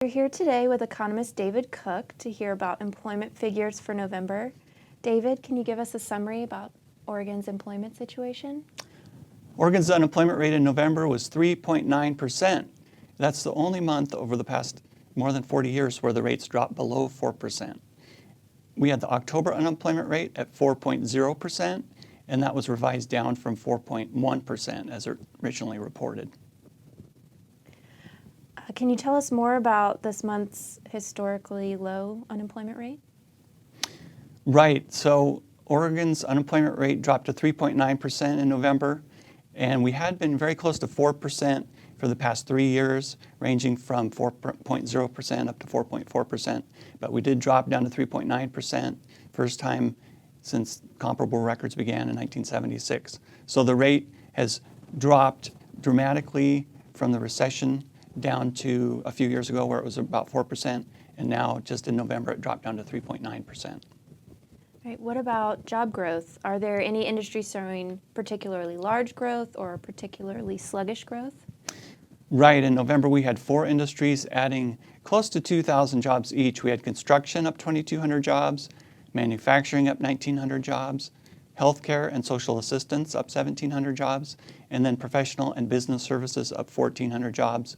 We're here today with economist David Cooke to hear about employment figures for November. David, can you give us a summary about Oregon's employment situation? Oregon's unemployment rate in November was 3.9%. That's the only month over the past more than 40 years where the rates dropped below 4%. We had the October unemployment rate at 4.0%, and that was revised down from 4.1% as originally reported. Can you tell us more about this month's historically low unemployment rate? Right. So Oregon's unemployment rate dropped to 3.9% in November, and we had been very close to 4% for the past 3 years, ranging from 4.0% up to 4.4%. But we did drop down to 3.9%, first time since comparable records began in 1976. So the rate has dropped dramatically from the recession down to a few years ago where it was about 4%, and now just in November it dropped down to 3.9%. Right. What about job growth? Are there any industries showing particularly large growth or particularly sluggish growth? Right. In November we had 4 industries adding close to 2,000 jobs each. We had construction up 2,200 jobs, manufacturing up 1,900 jobs, healthcare and social assistance up 1,700 jobs, and then professional and business services up 1,400 jobs.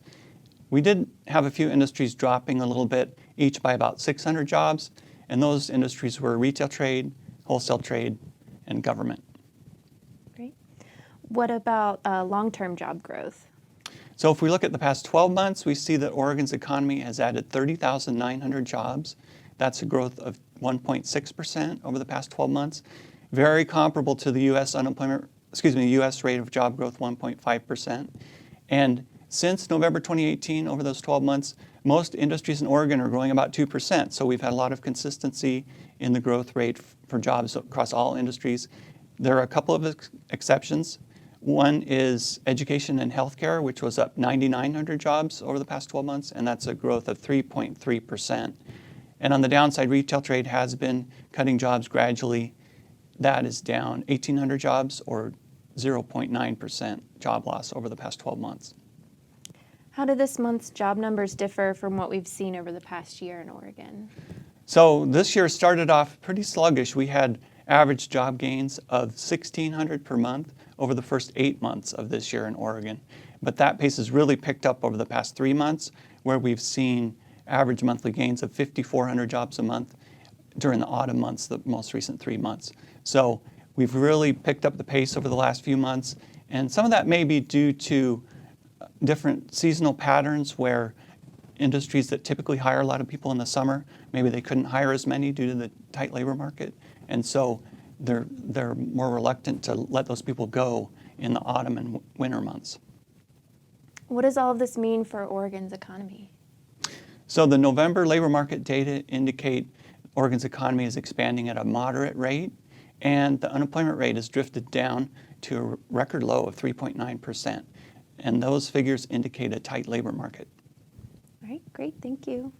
We did have a few industries dropping a little bit, each by about 600 jobs, and those industries were retail trade, wholesale trade, and government. Great. What about long-term job growth? So if we look at the past 12 months, we see that Oregon's economy has added 30,900 jobs. That's a growth of 1.6% over the past 12 months. Very comparable to the U.S. U.S. rate of job growth, 1.5%. And since November 2018, over those 12 months, most industries in Oregon are growing about 2%. So we've had a lot of consistency in the growth rate for jobs across all industries. There are a couple of exceptions. One is education and healthcare, which was up 9,900 jobs over the past 12 months, and that's a growth of 3.3%. And on the downside, retail trade has been cutting jobs gradually. That is down 1,800 jobs, or 0.9% job loss over the past 12 months. How do this month's job numbers differ from what we've seen over the past year in Oregon? So this year started off pretty sluggish. We had average job gains of 1,600 per month over the first 8 months of this year in Oregon. But that pace has really picked up over the past 3 months, where we've seen average monthly gains of 5,400 jobs a month during the autumn months, the most recent 3 months. So we've really picked up the pace over the last few months, and some of that may be due to different seasonal patterns where industries that typically hire a lot of people in the summer, maybe they couldn't hire as many due to the tight labor market, and so they're more reluctant to let those people go in the autumn and winter months. What does all of this mean for Oregon's economy? So the November labor market data indicate Oregon's economy is expanding at a moderate rate, and the unemployment rate has drifted down to a record low of 3.9%. And those figures indicate a tight labor market. All right, great, thank you.